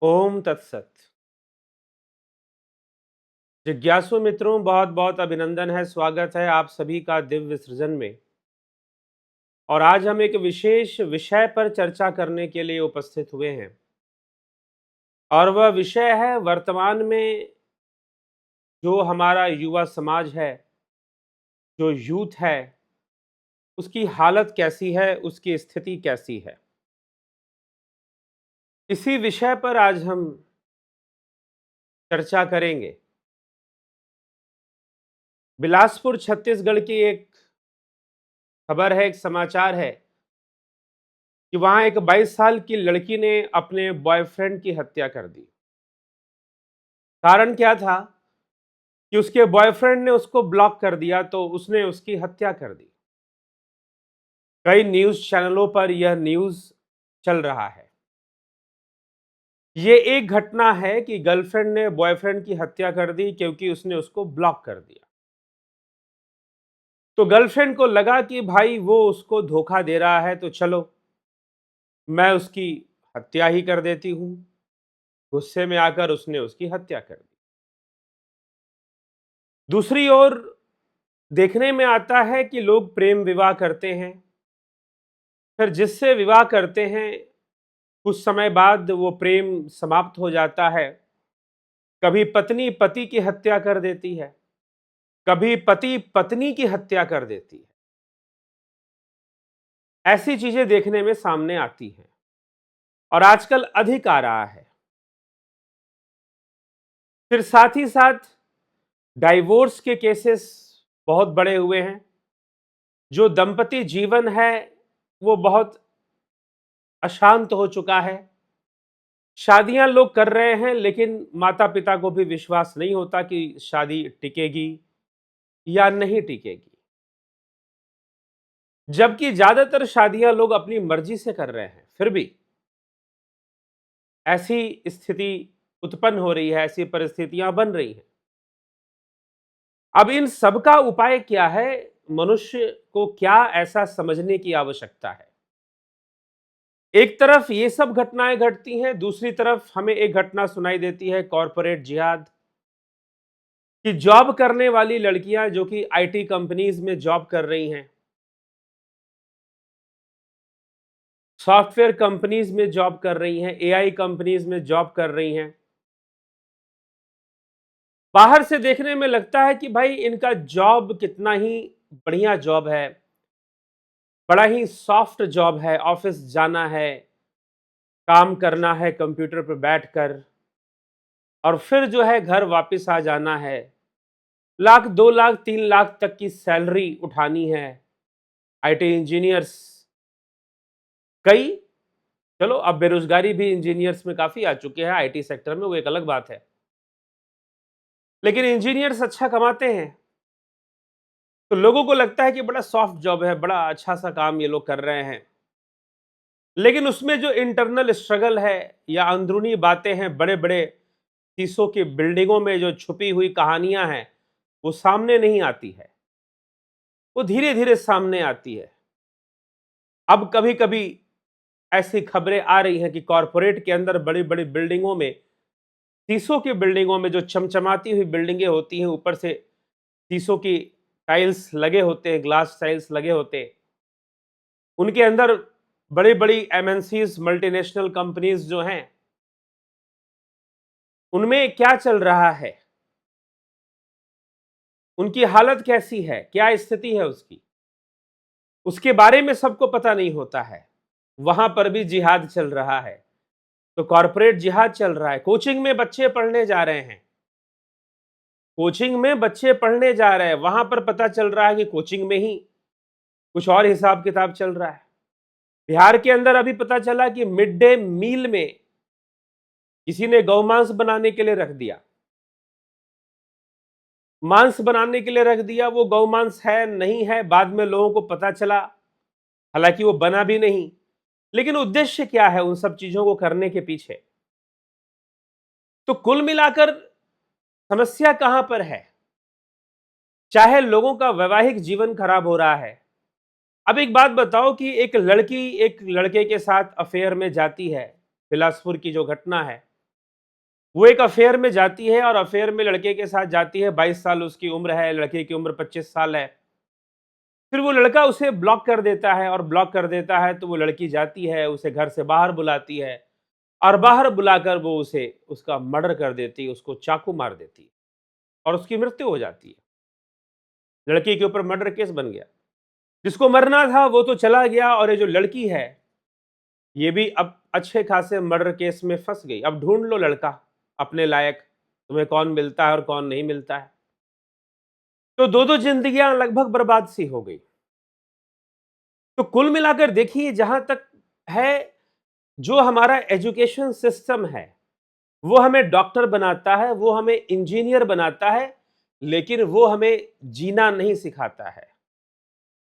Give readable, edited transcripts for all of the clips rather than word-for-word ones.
ओम तत्सत। जिज्ञासु मित्रों, बहुत बहुत अभिनंदन है, स्वागत है आप सभी का दिव्य सृजन में। और आज हम एक विशेष विषय पर चर्चा करने के लिए उपस्थित हुए हैं। और वह विषय है वर्तमान में जो हमारा युवा समाज है, जो यूथ है, उसकी हालत कैसी है, उसकी स्थिति कैसी है। इसी विषय पर आज हम चर्चा करेंगे। बिलासपुर छत्तीसगढ़ की एक खबर है, एक समाचार है कि वहां एक 22 साल की लड़की ने अपने बॉयफ्रेंड की हत्या कर दी। कारण क्या था कि उसके बॉयफ्रेंड ने उसको ब्लॉक कर दिया, तो उसने उसकी हत्या कर दी। कई न्यूज चैनलों पर यह न्यूज चल रहा है। यह एक घटना है कि गर्लफ्रेंड ने बॉयफ्रेंड की हत्या कर दी क्योंकि उसने उसको ब्लॉक कर दिया। तो गर्लफ्रेंड को लगा कि भाई वो उसको धोखा दे रहा है, तो चलो मैं उसकी हत्या ही कर देती हूं। गुस्से में आकर उसने उसकी हत्या कर दी। दूसरी ओर देखने में आता है कि लोग प्रेम विवाह करते हैं, फिर जिससे विवाह करते हैं कुछ समय बाद वो प्रेम समाप्त हो जाता है। कभी पत्नी पति की हत्या कर देती है, कभी पति पत्नी की हत्या कर देती है। ऐसी चीजें देखने में सामने आती हैं और आजकल अधिक आ रहा है। फिर साथ ही साथ डाइवोर्स के केसेस बहुत बड़े हुए हैं। जो दंपति जीवन है वो बहुत अशांत हो चुका है। शादियां लोग कर रहे हैं, लेकिन माता पिता को भी विश्वास नहीं होता कि शादी टिकेगी या नहीं टिकेगी। जबकि ज्यादातर शादियां लोग अपनी मर्जी से कर रहे हैं, फिर भी ऐसी स्थिति उत्पन्न हो रही है, ऐसी परिस्थितियां बन रही हैं। अब इन सब का उपाय क्या है? मनुष्य को क्या ऐसा समझने की आवश्यकता है? एक तरफ ये सब घटनाएं घटती हैं, दूसरी तरफ हमें एक घटना सुनाई देती है, कॉरपोरेट जिहाद कि जॉब करने वाली लड़कियां जो कि आईटी कंपनीज में जॉब कर रही हैं, सॉफ्टवेयर कंपनीज में जॉब कर रही हैं, एआई कंपनीज में जॉब कर रही हैं। बाहर से देखने में लगता है कि भाई इनका जॉब कितना ही बढ़िया जॉब है, बड़ा ही सॉफ्ट जॉब है। ऑफिस जाना है, काम करना है कंप्यूटर पर बैठकर, और फिर जो है घर वापस आ जाना है। लाख 2 लाख 3 लाख तक की सैलरी उठानी है। आईटी इंजीनियर्स कई, चलो अब बेरोजगारी भी इंजीनियर्स में काफी आ चुके हैं आईटी सेक्टर में, वो एक अलग बात है, लेकिन इंजीनियर्स अच्छा कमाते हैं। तो लोगों को लगता है कि बड़ा सॉफ्ट जॉब है, बड़ा अच्छा सा काम ये लोग कर रहे हैं। लेकिन उसमें जो इंटरनल स्ट्रगल है या अंदरूनी बातें हैं, बड़े बड़े शीशों की बिल्डिंगों में जो छुपी हुई कहानियां हैं, वो सामने नहीं आती है। वो धीरे धीरे सामने आती है। अब कभी कभी ऐसी खबरें आ रही हैं कि कॉरपोरेट के अंदर बड़ी बड़ी बिल्डिंगों में, शीशों की बिल्डिंगों में, जो चमचमाती हुई बिल्डिंगें होती हैं, ऊपर से शीशों की टाइल्स लगे होते हैं, ग्लास टाइल्स लगे होते हैं, उनके अंदर बड़ी बड़ी एमएनसीज, मल्टीनेशनल कंपनीज जो हैं, उनमें क्या चल रहा है, उनकी हालत कैसी है, क्या स्थिति है उसकी, उसके बारे में सबको पता नहीं होता है। वहां पर भी जिहाद चल रहा है। तो कॉरपोरेट जिहाद चल रहा है। कोचिंग में बच्चे पढ़ने जा रहे हैं, कोचिंग में बच्चे पढ़ने जा रहे हैं, वहां पर पता चल रहा है कि कोचिंग में ही कुछ और हिसाब किताब चल रहा है। बिहार के अंदर अभी पता चला कि मिड डे मील में किसी ने गौमांस बनाने के लिए रख दिया, मांस बनाने के लिए रख दिया। वो गौमांस है नहीं है, बाद में लोगों को पता चला, हालांकि वो बना भी नहीं। लेकिन उद्देश्य क्या है उन सब चीजों को करने के पीछे? तो कुल मिलाकर समस्या कहां पर है? चाहे लोगों का वैवाहिक जीवन खराब हो रहा है। अब एक बात बताओ कि एक लड़की एक लड़के के साथ अफेयर में जाती है, बिलासपुर की जो घटना है, वो एक अफेयर में जाती है और अफेयर में लड़के के साथ जाती है, 22 साल उसकी उम्र है, लड़के की उम्र 25 साल है। फिर वो लड़का उसे ब्लॉक कर देता है और ब्लॉक कर देता है तो वो लड़की जाती है, उसे घर से बाहर बुलाती है और बाहर बुलाकर वो उसे उसका मर्डर कर देती है, उसको चाकू मार देती है और उसकी मृत्यु हो जाती है। लड़की के ऊपर मर्डर केस बन गया। जिसको मरना था वो तो चला गया और ये जो लड़की है, ये भी अब अच्छे खासे मर्डर केस में फंस गई। अब ढूंढ लो लड़का अपने लायक, तुम्हें कौन मिलता है और कौन नहीं मिलता है। तो दो दो जिंदगियां लगभग बर्बाद सी हो गई। तो कुल मिलाकर देखिए, जहां तक है, जो हमारा एजुकेशन सिस्टम है वो हमें डॉक्टर बनाता है, वो हमें इंजीनियर बनाता है, लेकिन वो हमें जीना नहीं सिखाता है।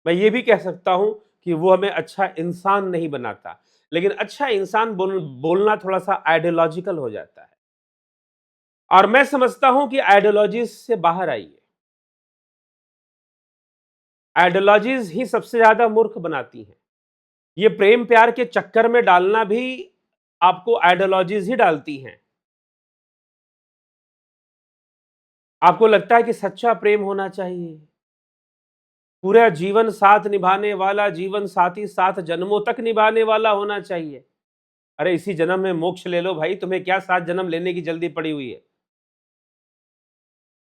मैं ये भी कह सकता हूं कि वो हमें अच्छा इंसान नहीं बनाता, लेकिन अच्छा इंसान बोलना थोड़ा सा आइडियोलॉजिकल हो जाता है। और मैं समझता हूं कि आइडियोलॉजीज से बाहर आइए। आइडियोलॉजीज ही सबसे ज्यादा मूर्ख बनाती हैं। ये प्रेम प्यार के चक्कर में डालना भी आपको आइडियोलॉजीज ही डालती हैं। आपको लगता है कि सच्चा प्रेम होना चाहिए, पूरा जीवन साथ निभाने वाला जीवन साथी 7 जन्मों तक निभाने वाला होना चाहिए। अरे इसी जन्म में मोक्ष ले लो भाई, तुम्हें क्या 7 जन्म लेने की जल्दी पड़ी हुई है?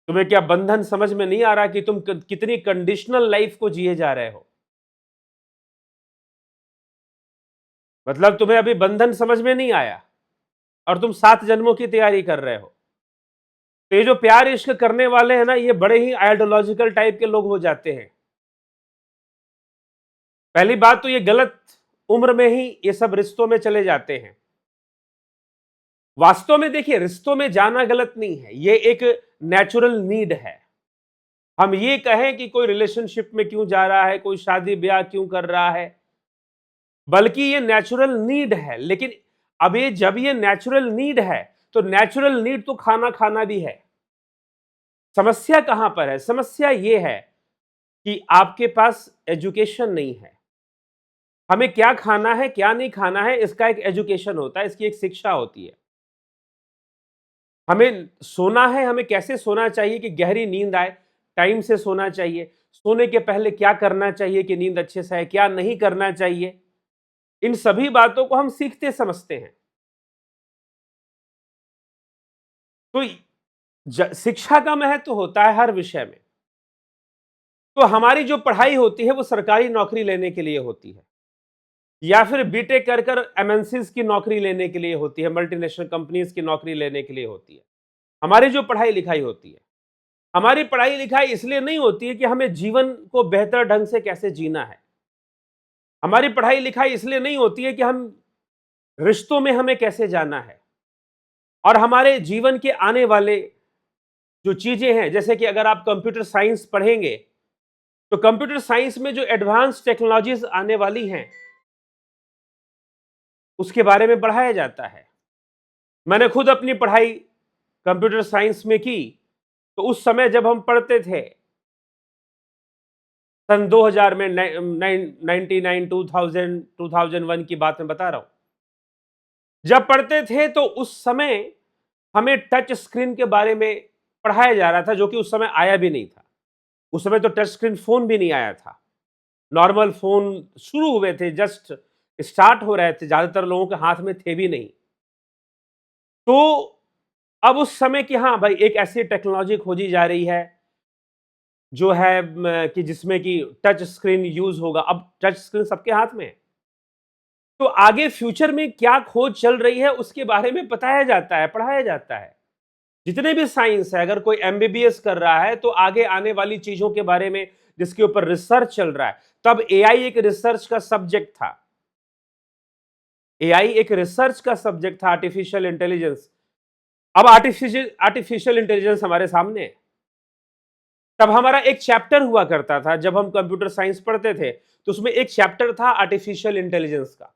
तुम्हें क्या बंधन समझ में नहीं आ रहा कि तुम कितनी कंडीशनल लाइफ को जिए जा रहे हो? मतलब तुम्हें अभी बंधन समझ में नहीं आया और तुम 7 जन्मों की तैयारी कर रहे हो। तो ये जो प्यार इश्क करने वाले हैं ना, ये बड़े ही आइडियोलॉजिकल टाइप के लोग हो जाते हैं। पहली बात तो ये गलत उम्र में ही ये सब रिश्तों में चले जाते हैं। वास्तव में देखिए, रिश्तों में जाना गलत नहीं है, ये एक नेचुरल नीड है। हम ये कहें कि कोई रिलेशनशिप में क्यों जा रहा है, कोई शादी ब्याह क्यों कर रहा है, बल्कि ये नेचुरल नीड है। लेकिन अब ये जब ये नेचुरल नीड है, तो नेचुरल नीड तो खाना खाना भी है। समस्या कहां पर है? समस्या ये है कि आपके पास एजुकेशन नहीं है। हमें क्या खाना है क्या नहीं खाना है, इसका एक एजुकेशन होता है, इसकी एक शिक्षा होती है। हमें सोना है, हमें कैसे सोना चाहिए कि गहरी नींद आए, टाइम से सोना चाहिए। सोने के पहले क्या करना चाहिए कि नींद अच्छे से आए, क्या नहीं करना चाहिए, इन सभी बातों को हम सीखते समझते हैं। तो शिक्षा का महत्व होता है हर विषय में। तो हमारी जो पढ़ाई होती है वो सरकारी नौकरी लेने के लिए होती है, या फिर बीटेक कर कर एमएनसीज की नौकरी लेने के लिए होती है, मल्टीनेशनल कंपनीज की नौकरी लेने के लिए होती है। हमारी जो पढ़ाई लिखाई होती है, हमारी पढ़ाई लिखाई इसलिए नहीं होती है कि हमें जीवन को बेहतर ढंग से कैसे जीना है। हमारी पढ़ाई लिखाई इसलिए नहीं होती है कि हम रिश्तों में हमें कैसे जाना है। और हमारे जीवन के आने वाले जो चीजें हैं, जैसे कि अगर आप कंप्यूटर साइंस पढ़ेंगे, तो कंप्यूटर साइंस में जो एडवांस टेक्नोलॉजीज आने वाली हैं उसके बारे में पढ़ाया जाता है। मैंने खुद अपनी पढ़ाई कंप्यूटर साइंस में की, तो उस समय जब हम पढ़ते थे, सन 2000 में, 99, 2000, 2001 की बात मैं बता रहा हूं। जब पढ़ते थे तो उस समय हमें टच स्क्रीन के बारे में पढ़ाया जा रहा था, जो कि उस समय आया भी नहीं था। उस समय तो टच स्क्रीन फोन भी नहीं आया था, नॉर्मल फोन शुरू हुए थे, जस्ट स्टार्ट हो रहे थे, ज्यादातर लोगों के हाथ में थे भी नहीं। तो अब उस समय की, हाँ भाई, एक ऐसी टेक्नोलॉजी खोजी जा रही है जो है कि जिसमें कि टच स्क्रीन यूज होगा। अब टच स्क्रीन सबके हाथ में है, तो आगे फ्यूचर में क्या खोज चल रही है उसके बारे में बताया जाता है, पढ़ाया जाता है। जितने भी साइंस है, अगर कोई एमबीबीएस कर रहा है तो आगे आने वाली चीजों के बारे में जिसके ऊपर रिसर्च चल रहा है, तब एआई एक रिसर्च का सब्जेक्ट था। एआई एक रिसर्च का सब्जेक्ट था, आर्टिफिशियल इंटेलिजेंस। अब आर्टिफिशियल इंटेलिजेंस हमारे सामने है। तब हमारा एक चैप्टर हुआ करता था, जब हम कंप्यूटर साइंस पढ़ते थे तो उसमें एक चैप्टर था आर्टिफिशियल इंटेलिजेंस का,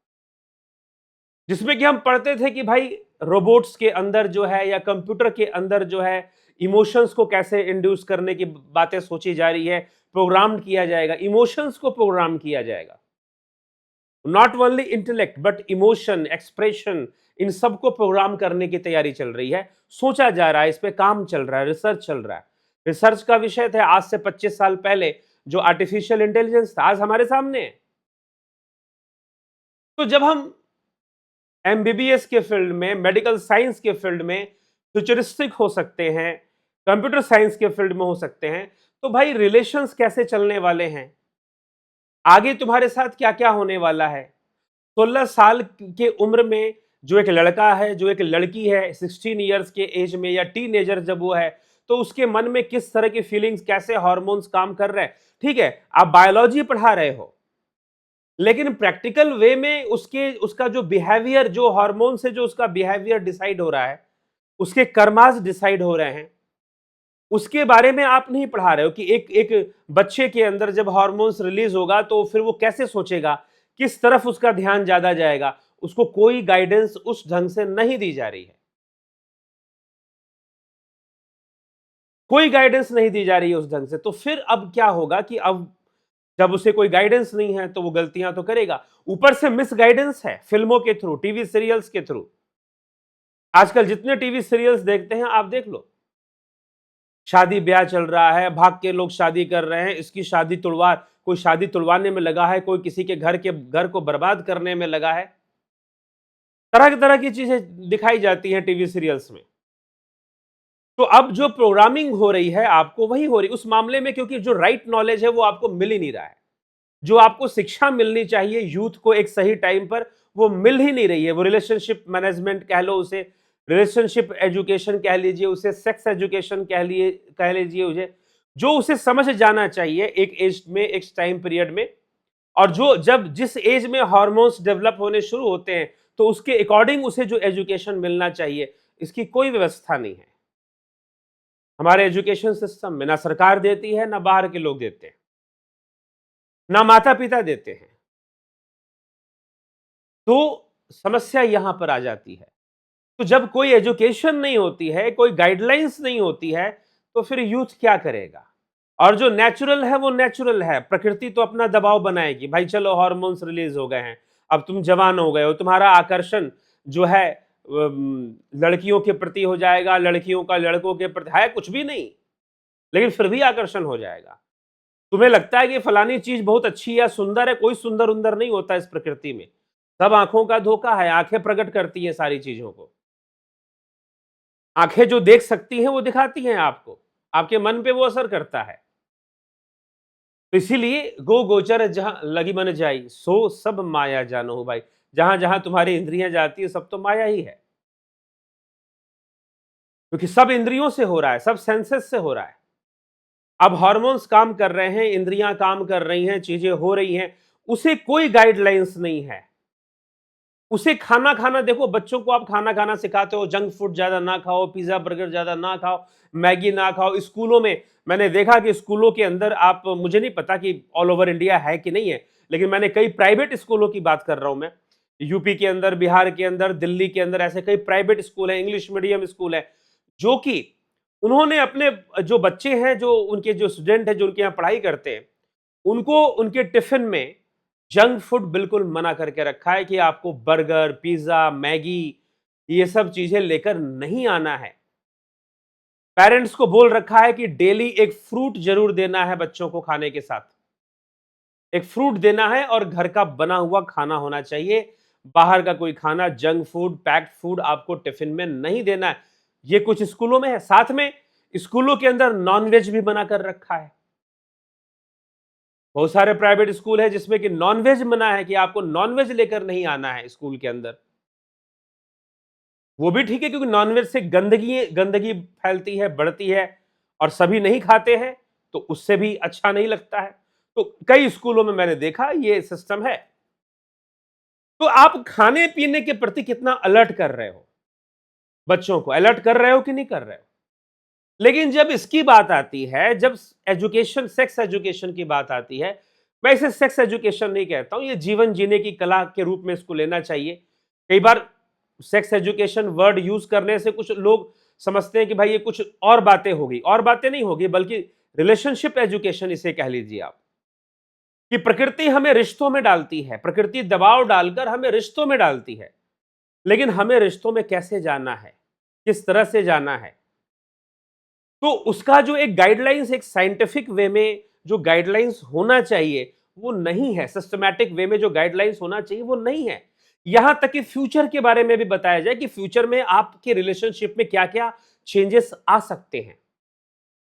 जिसमें कि हम पढ़ते थे कि भाई रोबोट्स के अंदर जो है या कंप्यूटर के अंदर जो है इमोशंस को कैसे इंड्यूस करने की बातें सोची जा रही है, प्रोग्राम किया जाएगा, इमोशंस को प्रोग्राम किया जाएगा। Not only intellect but emotion, expression, इन सबको प्रोग्राम करने की तैयारी चल रही है। सोचा जा रहा है, इस पे काम चल रहा है, रिसर्च चल रहा है। रिसर्च का विषय था आज से 25 साल पहले जो आर्टिफिशियल इंटेलिजेंस था, आज हमारे सामने है। तो जब हम एमबीबीएस के फील्ड में, मेडिकल साइंस के फील्ड में फ्यूचरिस्टिक हो सकते हैं, कंप्यूटर साइंस के फील्ड में हो सकते हैं, तो भाई रिलेशंस कैसे चलने वाले हैं, आगे तुम्हारे साथ क्या क्या होने वाला है। 16 साल के उम्र में जो एक लड़का है, जो एक लड़की है 16 इयर्स के एज में, या टीनेजर जब वो है, तो उसके मन में किस तरह की फीलिंग्स, कैसे हार्मोन्स काम कर रहे हैं। ठीक है, आप बायोलॉजी पढ़ा रहे हो, लेकिन प्रैक्टिकल वे में उसका जो बिहेवियर, जो हार्मोन से जो उसका बिहेवियर डिसाइड हो रहा है, उसके कर्मास डिसाइड हो रहे हैं, उसके बारे में आप नहीं पढ़ा रहे हो कि एक एक बच्चे के अंदर जब हार्मोन्स रिलीज होगा तो फिर वो कैसे सोचेगा, किस तरफ उसका ध्यान ज्यादा जाएगा। उसको कोई गाइडेंस उस ढंग से नहीं दी जा रही है, कोई गाइडेंस नहीं दी जा रही है उस ढंग से। तो फिर अब क्या होगा कि अब जब उसे कोई गाइडेंस नहीं है तो वो गलतियां तो करेगा। ऊपर से मिस गाइडेंस है फिल्मों के थ्रू, टीवी सीरियल्स के थ्रू। आजकल जितने टीवी सीरियल्स देखते हैं आप देख लो, शादी ब्याह चल रहा है, भाग के लोग शादी कर रहे हैं, इसकी शादी तुड़वा, कोई शादी तुड़वाने में लगा है, कोई किसी के घर को बर्बाद करने में लगा है। तरह की चीजें दिखाई जाती हैं टीवी सीरियल्स में। तो अब जो प्रोग्रामिंग हो रही है आपको वही हो रही उस मामले में, क्योंकि जो राइट नॉलेज है वो आपको मिल ही नहीं रहा है। जो आपको शिक्षा मिलनी चाहिए यूथ को एक सही टाइम पर, वो मिल ही नहीं रही है। वो रिलेशनशिप मैनेजमेंट कह लो उसे, रिलेशनशिप एजुकेशन कह लीजिए उसे, सेक्स एजुकेशन कह लीजिए उसे, जो उसे समझ जाना चाहिए एक एज में, एक टाइम पीरियड में। और जो जब जिस एज में हार्मोन्स डेवलप होने शुरू होते हैं, तो उसके अकॉर्डिंग उसे जो एजुकेशन मिलना चाहिए, इसकी कोई व्यवस्था नहीं है हमारे एजुकेशन सिस्टम में। ना सरकार देती है, ना बाहर के लोग देते हैं, ना माता पिता देते हैं। तो समस्या यहां पर आ जाती है। तो जब कोई एजुकेशन नहीं होती है, कोई गाइडलाइंस नहीं होती है, तो फिर यूथ क्या करेगा। और जो नेचुरल है वो नेचुरल है, प्रकृति तो अपना दबाव बनाएगी, भाई चलो हार्मोन्स रिलीज हो गए हैं, अब तुम जवान हो गए हो, तुम्हारा आकर्षण जो है लड़कियों के प्रति हो जाएगा, लड़कियों का लड़कों के प्रति है कुछ भी नहीं, लेकिन फिर भी आकर्षण हो जाएगा। तुम्हें लगता है कि फलानी चीज बहुत अच्छी है, सुंदर है, कोई सुंदर उंदर नहीं होता इस प्रकृति में। सब आंखों का धोखा है, आंखें प्रकट करती हैं सारी चीजों को। आंखें जो देख सकती हैं वो दिखाती हैं आपको, आपके मन पे वो असर करता है। तो इसीलिए गो गोचर जहां लगी मन जाई, सो सब माया जानो हो भाई। जहां जहां तुम्हारी इंद्रियां जाती है सब तो माया ही है, क्योंकि सब इंद्रियों से हो रहा है, सब सेंसेस से हो रहा है। अब हार्मोन्स काम कर रहे हैं, इंद्रियां काम कर रही हैं, चीजें हो रही हैं, उसे कोई गाइडलाइंस नहीं है। उसे खाना खाना, देखो बच्चों को आप खाना खाना सिखाते हो, जंक फूड ज्यादा ना खाओ, पिज्जा बर्गर ज्यादा ना खाओ, मैगी ना खाओ। स्कूलों में मैंने देखा कि स्कूलों के अंदर, आप, मुझे नहीं पता कि ऑल ओवर इंडिया है कि नहीं है, लेकिन मैंने कई प्राइवेट स्कूलों की बात कर रहा हूं मैं, यूपी के अंदर, बिहार के अंदर, दिल्ली के अंदर ऐसे कई प्राइवेट स्कूल है, इंग्लिश मीडियम स्कूल है, जो कि उन्होंने अपने जो बच्चे हैं, जो उनके जो स्टूडेंट हैं, जो उनके यहाँ पढ़ाई करते हैं, उनको उनके टिफिन में जंक फूड बिल्कुल मना करके रखा है कि आपको बर्गर, पिज्जा, मैगी, ये सब चीजें लेकर नहीं आना है। पेरेंट्स को बोल रखा है कि डेली एक फ्रूट जरूर देना है बच्चों को खाने के साथ, एक फ्रूट देना है, और घर का बना हुआ खाना होना चाहिए। बाहर का कोई खाना, जंक फूड, पैक्ड फूड आपको टिफिन में नहीं देना है। ये कुछ स्कूलों में है। साथ में स्कूलों के अंदर नॉनवेज भी बना कर रखा है। बहुत सारे प्राइवेट स्कूल है जिसमें कि नॉनवेज मना है कि आपको नॉनवेज लेकर नहीं आना है स्कूल के अंदर। वो भी ठीक है, क्योंकि नॉनवेज से गंदगी गंदगी फैलती है, बढ़ती है, और सभी नहीं खाते हैं, तो उससे भी अच्छा नहीं लगता है। तो कई स्कूलों में मैंने देखा ये सिस्टम है। तो आप खाने पीने के प्रति कितना अलर्ट कर रहे हो, बच्चों को अलर्ट कर रहे हो कि नहीं कर रहे हो। लेकिन जब इसकी बात आती है, जब एजुकेशन, सेक्स एजुकेशन की बात आती है, मैं इसे सेक्स एजुकेशन नहीं कहता हूं, ये जीवन जीने की कला के रूप में इसको लेना चाहिए। कई बार सेक्स एजुकेशन वर्ड यूज करने से कुछ लोग समझते हैं कि भाई ये कुछ और बातें होगी, और बातें नहीं होगी, बल्कि रिलेशनशिप एजुकेशन इसे कह लीजिए आप। कि प्रकृति हमें रिश्तों में डालती है, प्रकृति दबाव डालकर हमें रिश्तों में डालती है, लेकिन हमें रिश्तों में कैसे जाना है, किस तरह से जाना है, तो उसका जो एक गाइडलाइंस, एक साइंटिफिक वे में जो गाइडलाइंस होना चाहिए वो नहीं है। सिस्टमैटिक वे में जो गाइडलाइंस होना चाहिए वो नहीं है। यहां तक कि फ्यूचर के बारे में भी बताया जाए कि फ्यूचर में आपके रिलेशनशिप में क्या क्या चेंजेस आ सकते हैं,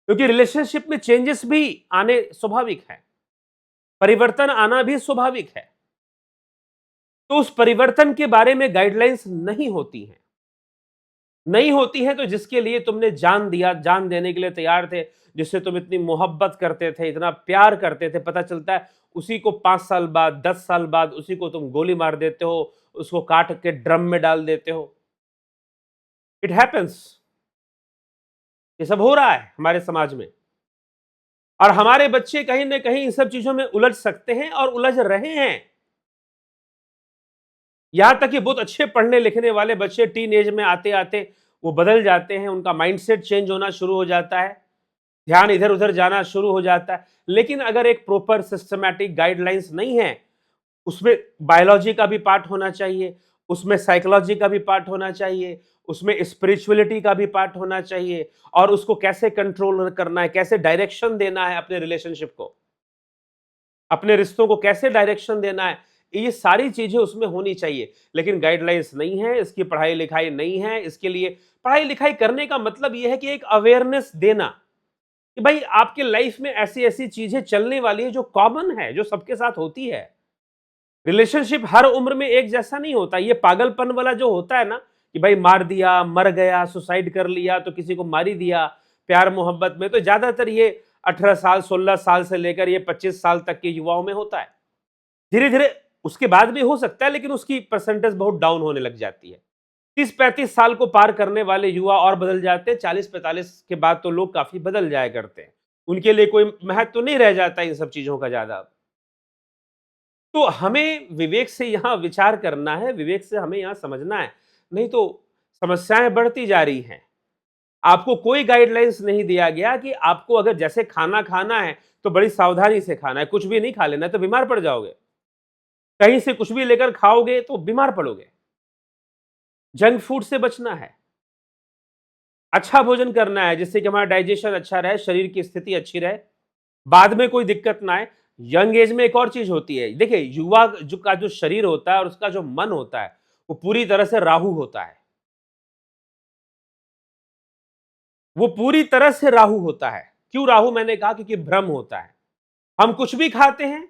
क्योंकि रिलेशनशिप में चेंजेस भी आने स्वाभाविक है, परिवर्तन आना भी स्वाभाविक है। तो उस परिवर्तन के बारे में गाइडलाइंस नहीं होती है, नहीं होती है। तो जिसके लिए तुमने जान दिया, जान देने के लिए तैयार थे, जिससे तुम इतनी मोहब्बत करते थे, इतना प्यार करते थे, पता चलता है उसी को 5 साल बाद, 10 साल बाद उसी को तुम गोली मार देते हो, उसको काट के ड्रम में डाल देते हो। It happens. ये सब हो रहा है हमारे समाज में, और हमारे बच्चे कहीं ना कहीं इन सब चीजों में उलझ सकते हैं और उलझ रहे हैं। यहां तक कि बहुत अच्छे पढ़ने लिखने वाले बच्चे टीन एज में आते आते वो बदल जाते हैं, उनका माइंडसेट चेंज होना शुरू हो जाता है, ध्यान इधर उधर जाना शुरू हो जाता है। लेकिन अगर एक प्रॉपर सिस्टमैटिक गाइडलाइंस नहीं है, उसमें बायोलॉजी का भी पार्ट होना चाहिए, उसमें साइकोलॉजी का भी पार्ट होना चाहिए, उसमें स्पिरिचुअलिटी का भी पार्ट होना चाहिए, और उसको कैसे कंट्रोल करना है, कैसे डायरेक्शन देना है अपने रिलेशनशिप को, अपने रिश्तों को कैसे डायरेक्शन देना है, ये सारी चीजें उसमें होनी चाहिए। लेकिन गाइडलाइंस नहीं है, इसकी पढ़ाई लिखाई नहीं है। इसके लिए पढ़ाई लिखाई करने का मतलब यह है कि एक अवेयरनेस देना कि भाई आपके लाइफ में ऐसी ऐसी चीजें चलने वाली है जो कॉमन है, जो सबके साथ होती है। रिलेशनशिप हर उम्र में एक जैसा नहीं होता। ये पागलपन वाला जो होता है ना कि भाई मार दिया, मर गया, सुसाइड कर लिया, तो किसी को मार ही दिया प्यार मोहब्बत में, तो ज्यादातर ये 18 साल 16 साल से लेकर ये 25 साल तक के युवाओं में होता है। धीरे धीरे उसके बाद भी हो सकता है, लेकिन उसकी परसेंटेज बहुत डाउन होने लग जाती है। 30-35 साल को पार करने वाले युवा और बदल जाते हैं, 40-45 के बाद तो लोग काफी बदल जाया करते हैं, उनके लिए कोई महत्व तो नहीं रह जाता इन सब चीजों का ज्यादा। तो हमें विवेक से यहां विचार करना है, विवेक से हमें यहां समझना है, नहीं तो समस्याएं बढ़ती जा रही हैं। आपको कोई गाइडलाइंस नहीं दिया गया कि आपको अगर जैसे खाना खाना है तो बड़ी सावधानी से खाना है, कुछ भी नहीं खा लेना है तो बीमार पड़ जाओगे, कहीं से कुछ भी लेकर खाओगे तो बीमार पड़ोगे। जंक फूड से बचना है, अच्छा भोजन करना है जिससे कि हमारा डाइजेशन अच्छा रहे, शरीर की स्थिति अच्छी रहे, बाद में कोई दिक्कत ना आए। यंग एज में एक और चीज होती है, देखिए युवा का जो शरीर होता है और उसका जो मन होता है वो पूरी तरह से राहु होता है, वो पूरी तरह से राहु होता है। क्यों राहु मैंने कहा? क्योंकि भ्रम होता है। हम कुछ भी खाते हैं,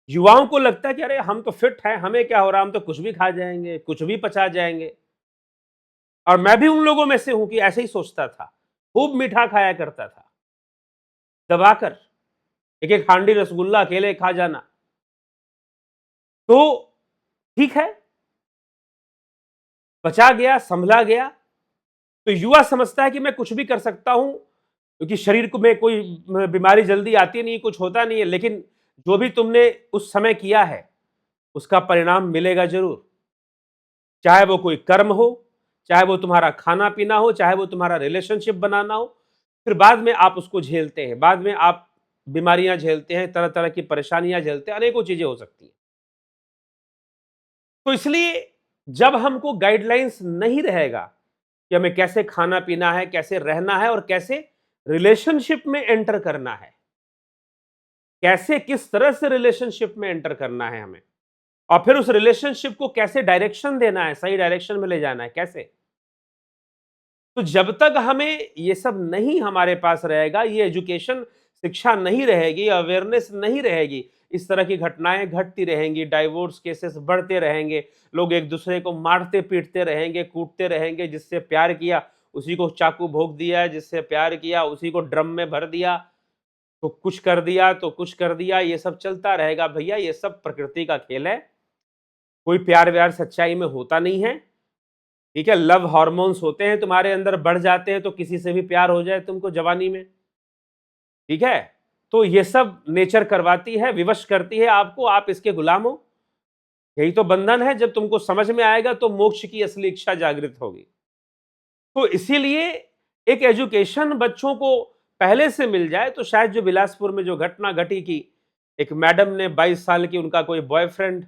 युवाओं को लगता है कि अरे हम तो फिट हैं, हमें क्या हो रहा है, हम तो कुछ भी खा जाएंगे, कुछ भी पचा जाएंगे। और मैं भी उन लोगों में से हूं कि ऐसे ही सोचता था, खूब मीठा खाया करता था, दबाकर एक एक हांडी रसगुल्ला अकेले खा जाना। तो ठीक है, बचा गया, संभला गया। तो युवा समझता है कि मैं कुछ भी कर सकता हूं, क्योंकि शरीर को में कोई बीमारी जल्दी आती नहीं, कुछ होता नहीं है, लेकिन जो भी तुमने उस समय किया है उसका परिणाम मिलेगा जरूर। चाहे वो कोई कर्म हो, चाहे वो तुम्हारा खाना पीना हो, चाहे वो तुम्हारा रिलेशनशिप बनाना हो, फिर बाद में आप उसको झेलते हैं, बाद में आप बीमारियां झेलते हैं, तरह तरह की परेशानियां झेलते हैं, अनेकों चीजें हो सकती हैं। तो इसलिए जब हमको गाइडलाइंस नहीं रहेगा कि हमें कैसे खाना पीना है, कैसे रहना है, और कैसे रिलेशनशिप में एंटर करना है, कैसे किस तरह से रिलेशनशिप में एंटर करना है हमें, और फिर उस रिलेशनशिप को कैसे डायरेक्शन देना है, सही डायरेक्शन में ले जाना है कैसे, तो जब तक हमें ये सब नहीं हमारे पास रहेगा, ये एजुकेशन शिक्षा नहीं रहेगी, अवेयरनेस नहीं रहेगी, इस तरह की घटनाएं घटती रहेंगी, डाइवोर्स केसेस बढ़ते रहेंगे, लोग एक दूसरे को मारते पीटते रहेंगे, कूटते रहेंगे, जिससे प्यार किया उसी को चाकू भोंक दिया, जिससे प्यार किया उसी को ड्रम में भर दिया, तो कुछ कर दिया तो कुछ कर दिया, ये सब चलता रहेगा। भैया ये सब प्रकृति का खेल है, कोई प्यार व्यार सच्चाई में होता नहीं है। ठीक है, लव हार्मोन्स होते हैं तुम्हारे अंदर, बढ़ जाते हैं तो किसी से भी प्यार हो जाए तुमको जवानी में। ठीक है, तो ये सब नेचर करवाती है, विवश करती है आपको, आप इसके गुलाम हो। यही तो बंधन है, जब तुमको समझ में आएगा तो मोक्ष की असली इच्छा जागृत होगी। तो इसीलिए एक एजुकेशन बच्चों को पहले से मिल जाए तो शायद जो बिलासपुर में जो घटना घटी की एक मैडम ने 22 साल की, उनका कोई बॉयफ्रेंड।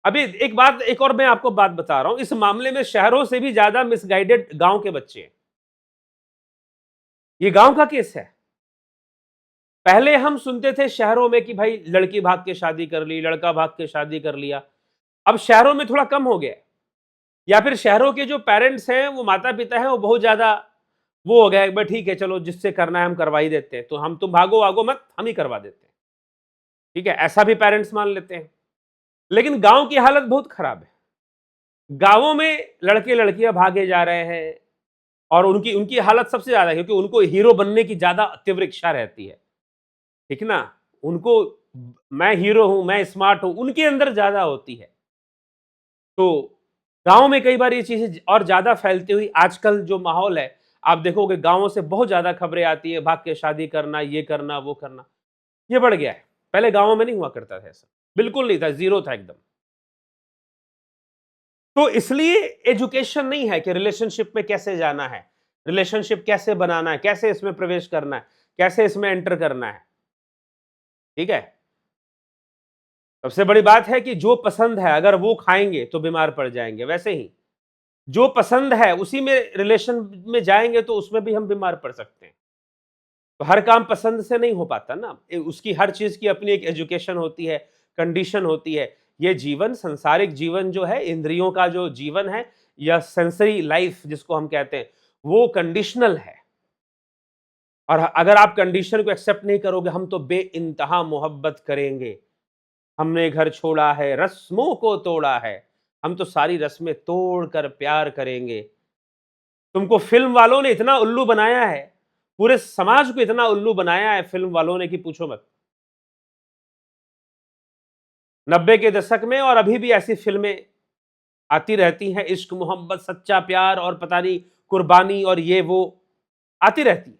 अभी एक और मैं आपको बात बता रहा हूं, इस मामले में शहरों से भी ज्यादा मिसगाइडेड गांव के बच्चे हैं। ये गांव का केस है। पहले हम सुनते थे शहरों में कि भाई लड़की भाग के शादी कर ली, लड़का भाग के शादी कर लिया। अब शहरों में थोड़ा कम हो गया है। या फिर शहरों के जो पेरेंट्स हैं, वो माता पिता हैं, वो बहुत ज्यादा वो हो गया है, भाई ठीक है चलो जिससे करना है हम करवा ही देते हैं, तो हम तुम भागो भागो मत, हम ही करवा देते हैं। ठीक है, ऐसा भी पेरेंट्स मान लेते हैं। लेकिन गांव की हालत बहुत खराब है। गांवों में लड़के लड़कियां भागे जा रहे हैं, और उनकी उनकी हालत सबसे ज्यादा है, क्योंकि उनको हीरो बनने की ज्यादा तीव्र इच्छा रहती है। ठीक ना? उनको मैं हीरो हूं, मैं स्मार्ट हूं, उनके अंदर ज्यादा होती है। तो गांव में कई बार ये चीजें और ज्यादा फैलती हुई, आजकल जो माहौल है, आप देखोगे गांवों से बहुत ज्यादा खबरें आती है, भाग के शादी करना, ये करना, वो करना, ये बढ़ गया है। पहले गांवों में नहीं हुआ करता था ऐसा, बिल्कुल नहीं था, जीरो था एकदम। तो इसलिए एजुकेशन नहीं है कि रिलेशनशिप में कैसे जाना है, रिलेशनशिप कैसे बनाना है, कैसे इसमें प्रवेश करना है, कैसे इसमें एंटर करना है। ठीक है, सबसे बड़ी बात है कि जो पसंद है अगर वो खाएंगे तो बीमार पड़ जाएंगे, वैसे ही जो पसंद है उसी में रिलेशन में जाएंगे तो उसमें भी हम बीमार पड़ सकते हैं। तो हर काम पसंद से नहीं हो पाता ना, उसकी हर चीज की अपनी एक एजुकेशन होती है, कंडीशन होती है। ये जीवन, संसारिक जीवन जो है, इंद्रियों का जो जीवन है, या सेंसरी लाइफ जिसको हम कहते हैं, वो कंडीशनल है। और अगर आप कंडीशन को एक्सेप्ट नहीं करोगे, हम तो बेइंतहा मोहब्बत करेंगे, हमने घर छोड़ा है, रस्मों को तोड़ा है, हम तो सारी रस्में तोड़ कर प्यार करेंगे। तुमको फिल्म वालों ने इतना उल्लू बनाया है, पूरे समाज को इतना उल्लू बनाया है फिल्म वालों ने कि पूछो मत। 90 के दशक में और अभी भी ऐसी फिल्में आती रहती हैं, इश्क मोहब्बत, सच्चा प्यार और पता नहीं कुर्बानी और ये वो आती रहती है।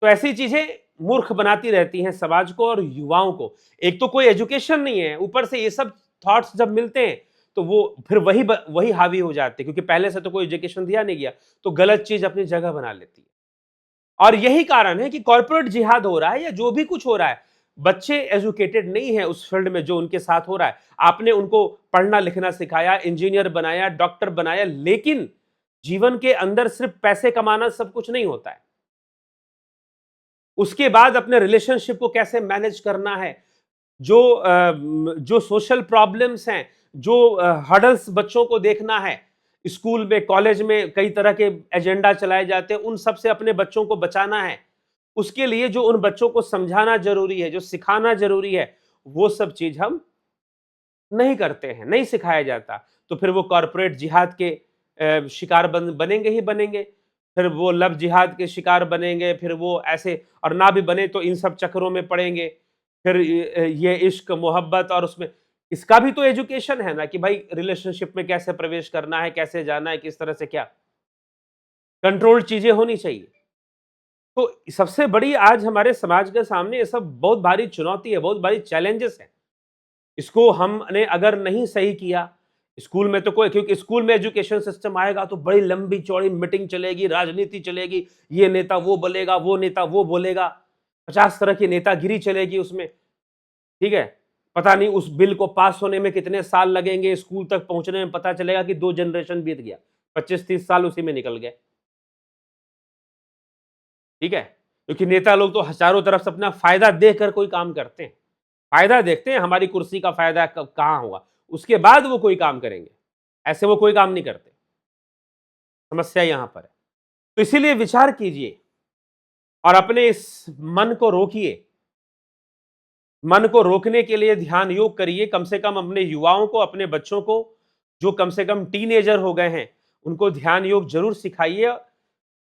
तो ऐसी चीजें मूर्ख बनाती रहती हैं समाज को और युवाओं को। एक तो कोई एजुकेशन नहीं है, ऊपर से ये सब थॉट्स जब मिलते हैं तो वो फिर वही हावी हो जाते हैं, क्योंकि पहले से तो कोई एजुकेशन दिया नहीं गया, तो गलत चीज अपनी जगह बना लेती है। और यही कारण है कि कॉर्पोरेट जिहाद हो रहा है या जो भी कुछ हो रहा है, बच्चे एजुकेटेड नहीं है उस फील्ड में जो उनके साथ हो रहा है। आपने उनको पढ़ना लिखना सिखाया, इंजीनियर बनाया, डॉक्टर बनाया, लेकिन जीवन के अंदर सिर्फ पैसे कमाना सब कुछ नहीं होता है। उसके बाद अपने रिलेशनशिप को कैसे मैनेज करना है, जो सोशल प्रॉब्लम्स हैं, जो हर्डल्स बच्चों को देखना है, स्कूल में, कॉलेज में कई तरह के एजेंडा चलाए जाते हैं, उन सब से अपने बच्चों को बचाना है। उसके लिए जो उन बच्चों को समझाना जरूरी है, जो सिखाना जरूरी है, वो सब चीज हम नहीं करते हैं, नहीं सिखाया जाता। तो फिर वो कॉर्पोरेट जिहाद के शिकार बनेंगे ही बनेंगे। फिर वो लव जिहाद के शिकार बनेंगे, फिर वो ऐसे, और ना भी बने तो इन सब चक्करों में पड़ेंगे। फिर ये इश्क मोहब्बत, और उसमें इसका भी तो एजुकेशन है ना कि भाई रिलेशनशिप में कैसे प्रवेश करना है, कैसे जाना है, किस तरह से, क्या कंट्रोल्ड चीजें होनी चाहिए। तो सबसे बड़ी आज हमारे समाज के सामने ये सब बहुत भारी चुनौती है, बहुत भारी चैलेंजेस है। इसको हमने अगर नहीं सही किया, स्कूल में तो कोई, क्योंकि स्कूल में एजुकेशन सिस्टम आएगा तो बड़ी लंबी चौड़ी मीटिंग चलेगी, राजनीति चलेगी, ये नेता वो बोलेगा, वो नेता वो बोलेगा, 50 तरह की नेतागिरी चलेगी उसमें। ठीक है, पता नहीं उस बिल को पास होने में कितने साल लगेंगे, स्कूल तक पहुंचने में पता चलेगा कि 2 जनरेशन बीत गया, 25-30 साल उसी में निकल गए। ठीक है, क्योंकि नेता लोग तो चारों तरफ से अपना फायदा देखकर कोई काम करते हैं, फायदा देखते हैं, हमारी कुर्सी का फायदा कहां होगा, उसके बाद वो कोई काम करेंगे, ऐसे वो कोई काम नहीं करते। समस्या यहां पर है। तो इसीलिए विचार कीजिए और अपने इस मन को रोकिए। मन को रोकने के लिए ध्यान योग करिए, कम से कम अपने युवाओं को, अपने बच्चों को, जो कम से कम टीनेजर हो गए हैं, उनको ध्यान योग जरूर सिखाइए,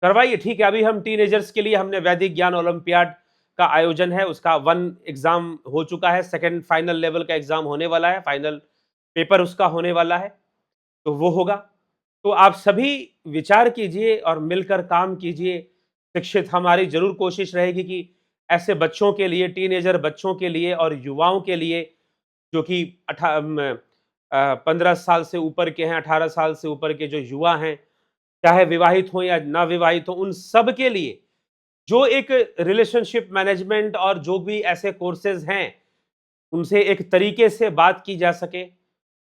करवाइए। ठीक है, अभी हम टीनेजर्स के लिए हमने वैदिक ज्ञान ओलंपियाड का आयोजन है, उसका 1 एग्जाम हो चुका है, सेकंड फाइनल लेवल का एग्जाम होने वाला है, फाइनल पेपर उसका होने वाला है, तो वो होगा। तो आप सभी विचार कीजिए और मिलकर काम कीजिए। शिक्षित हमारी जरूर कोशिश रहेगी कि ऐसे बच्चों के लिए, टीनेजर बच्चों के लिए और युवाओं के लिए, जो कि 15 साल से ऊपर के हैं, 18 साल से ऊपर के जो युवा हैं, चाहे विवाहित हो या ना विवाहित हो, उन सब के लिए जो एक रिलेशनशिप मैनेजमेंट और जो भी ऐसे कोर्सेज हैं उनसे एक तरीके से बात की जा सके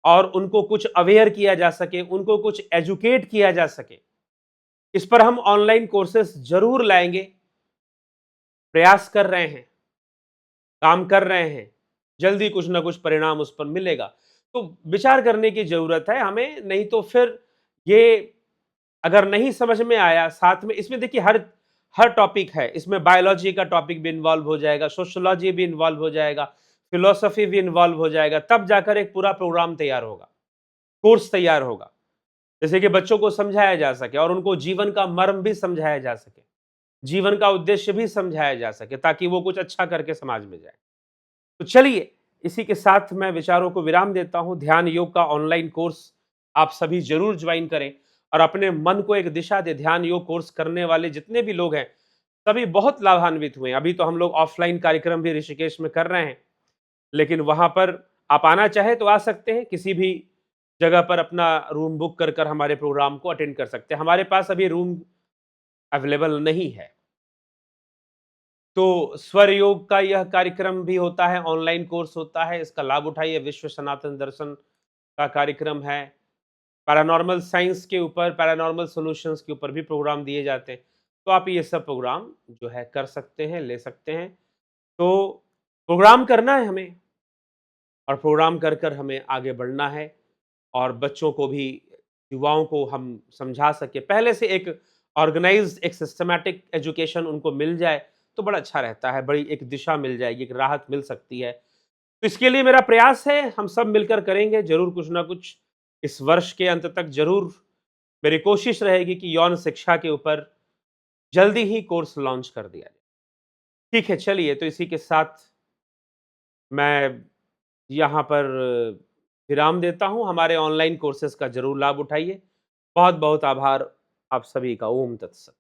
और उनको कुछ अवेयर किया जा सके, उनको कुछ एजुकेट किया जा सके। इस पर हम ऑनलाइन कोर्सेस ज़रूर लाएँगे, प्रयास कर रहे हैं, काम कर रहे हैं, जल्दी कुछ ना कुछ परिणाम उस पर मिलेगा। तो विचार करने की ज़रूरत है हमें, नहीं तो फिर ये अगर नहीं समझ में आया, साथ में इसमें देखिए हर हर टॉपिक है, इसमें बायोलॉजी का टॉपिक भी इन्वॉल्व हो जाएगा, सोशियोलॉजी भी इन्वॉल्व हो जाएगा, फिलॉसफी भी इन्वॉल्व हो जाएगा, तब जाकर एक पूरा प्रोग्राम तैयार होगा, कोर्स तैयार होगा। जैसे कि बच्चों को समझाया जा सके और उनको जीवन का मर्म भी समझाया जा सके, जीवन का उद्देश्य भी समझाया जा सके, ताकि वो कुछ अच्छा करके समाज में जाए। तो चलिए, इसी के साथ मैं विचारों को विराम देता हूँ। ध्यान योग का ऑनलाइन कोर्स आप सभी ज़रूर ज्वाइन करें और अपने मन को एक दिशा दें। ध्यान योग कोर्स करने वाले जितने भी लोग हैं, सभी बहुत लाभान्वित हुए हैं। अभी तो हम लोग ऑफलाइन कार्यक्रम भी ऋषिकेश में कर रहे हैं, लेकिन वहाँ पर आप आना चाहें तो आ सकते हैं। किसी भी जगह पर अपना रूम बुक कर हमारे प्रोग्राम को अटेंड कर सकते हैं। हमारे पास अभी रूम अवेलेबल नहीं है। तो स्वर योग का यह कार्यक्रम भी होता है, ऑनलाइन कोर्स होता है, इसका लाभ उठाइए। विश्व सनातन दर्शन का कार्यक्रम है। पैरानॉर्मल साइंस के ऊपर, पैरानॉर्मल सॉल्यूशंस के ऊपर भी प्रोग्राम दिए जाते हैं। तो आप ये सब प्रोग्राम जो है कर सकते हैं, ले सकते हैं। तो प्रोग्राम करना है हमें और प्रोग्राम कर हमें आगे बढ़ना है और बच्चों को भी, युवाओं को हम समझा सके। पहले से एक ऑर्गेनाइज़्ड, एक सिस्टमैटिक एजुकेशन उनको मिल जाए, तो बड़ा अच्छा रहता है, बड़ी एक दिशा मिल जाएगी, एक राहत मिल सकती है। तो इसके लिए मेरा प्रयास है, हम सब मिलकर करेंगे ज़रूर कुछ ना कुछ। इस वर्ष के अंत तक ज़रूर मेरी कोशिश रहेगी कि यौन शिक्षा के ऊपर जल्दी ही कोर्स लॉन्च कर दिया जाए। ठीक है, चलिए, तो इसी के साथ मैं यहाँ पर विराम देता हूँ। हमारे ऑनलाइन कोर्सेज़ का ज़रूर लाभ उठाइए। बहुत-बहुत आभार आप सभी का। ओम तत्सत।